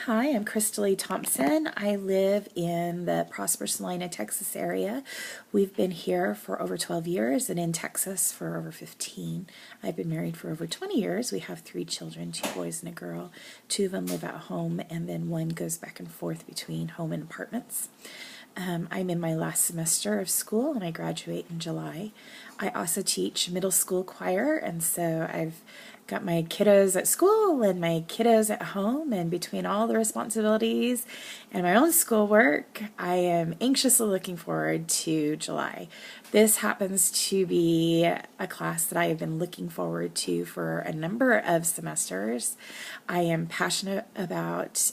Hi, I'm Crystal Lee Thompson. I live in the prosperous Salina, Texas area. We've been here for over 12 years and in Texas for over 15. I've been married for over 20 years. We have 3 children, 2 boys and a girl. 2 of them live at home, and then 1 goes back and forth between home and apartments. I'm in my last semester of school and I graduate in July. I also teach middle school choir, and so I've got my kiddos at school and my kiddos at home, and between all the responsibilities and my own schoolwork, I am anxiously looking forward to July. This happens to be a class that I have been looking forward to for a number of semesters. I am passionate about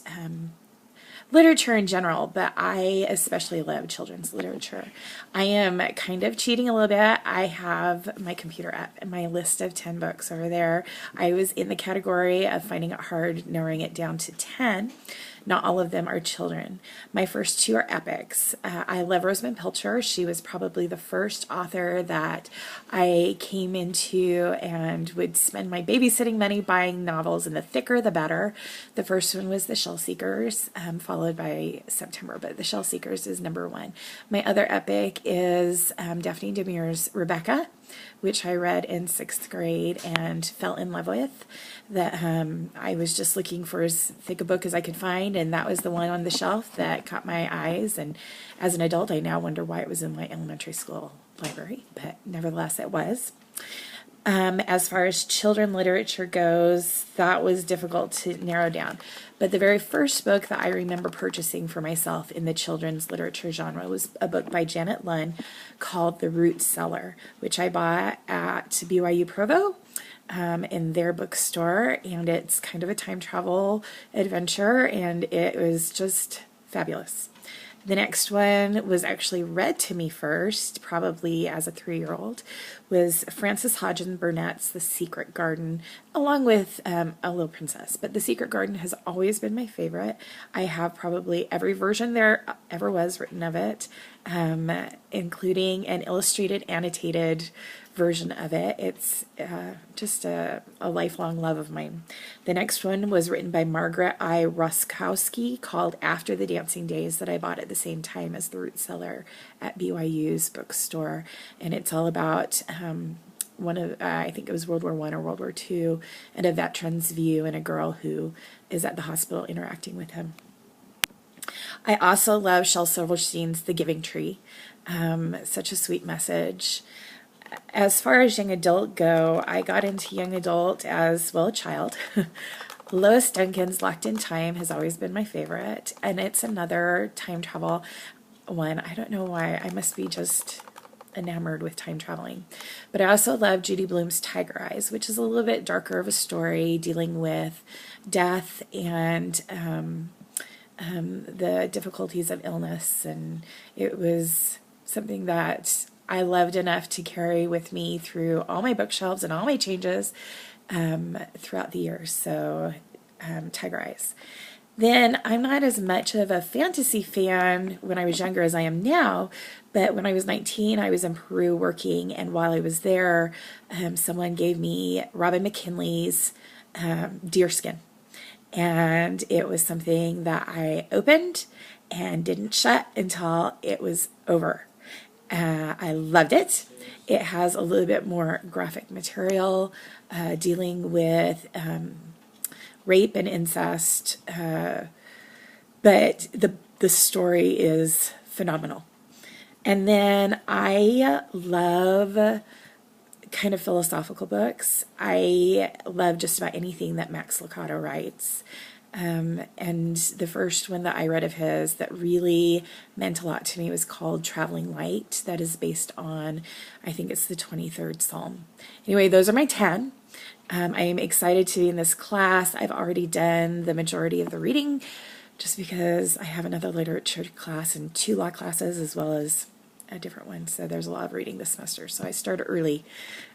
literature in general, but I especially love children's literature. I am kind of cheating a little bit. I have my computer up and my list of 10 books over there. I was in the category of finding it hard narrowing it down to 10. Not all of them are children. My first 2 are epics. I love Rosamund Pilcher. She was probably the first author that I came into and would spend my babysitting money buying novels, and the thicker the better. The first one was The Shell Seekers, followed by September, but The Shell Seekers is number 1. My other epic is Daphne du Maurier's Rebecca, which I read in 6th grade and fell in love with. That I was just looking for as thick a book as I could find, and that was the one on the shelf that caught my eyes. And as an adult, I now wonder why it was in my elementary school library, but nevertheless it was. As far as children literature goes, that was difficult to narrow down. But the very first book that I remember purchasing for myself in the children's literature genre was a book by Janet Lunn called The Root Cellar, which I bought at BYU Provo in their bookstore. And it's kind of a time travel adventure, and it was just fabulous. The next one was actually read to me first, probably as a 3-year-old, was Frances Hodgson Burnett's The Secret Garden, along with A Little Princess. But The Secret Garden has always been my favorite. I have probably every version there ever was written of it, including an illustrated, annotated version of it. It's just a lifelong love of mine. The next one was written by Margaret I. Roskowski, called After the Dancing Days, that I bought at the same time as The Root Cellar at BYU's bookstore. And it's all about one of, I think it was World War I or World War II, and a veteran's view and a girl who is at the hospital interacting with him. I also love Shel Silverstein's The Giving Tree. Such a sweet message. As far as young adult go, I got into young adult as, well, a child. Lois Duncan's Locked in Time has always been my favorite, and it's another time travel one. I don't know why. I must be just enamored with time traveling. But I also love Judy Blume's Tiger Eyes, which is a little bit darker of a story dealing with death and the difficulties of illness, and it was something that I loved enough to carry with me through all my bookshelves and all my changes throughout the years. So Tiger Eyes. Then I'm not as much of a fantasy fan when I was younger as I am now, but when I was 19, I was in Peru working, and while I was there, someone gave me Robin McKinley's Deerskin. And it was something that I opened and didn't shut until it was over. I loved it. It has a little bit more graphic material dealing with rape and incest, but the story is phenomenal. And then I love kind of philosophical books. I love just about anything that Max Lucado writes. And the first one that I read of his that really meant a lot to me was called Traveling Light. That is based on, I think it's the 23rd Psalm. Anyway, those are my 10. I am excited to be in this class. I've already done the majority of the reading just because I have another literature class and 2 law classes as well as a different one. So there's a lot of reading this semester. So I started early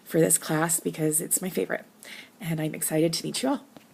for this class because it's my favorite. And I'm excited to meet you all.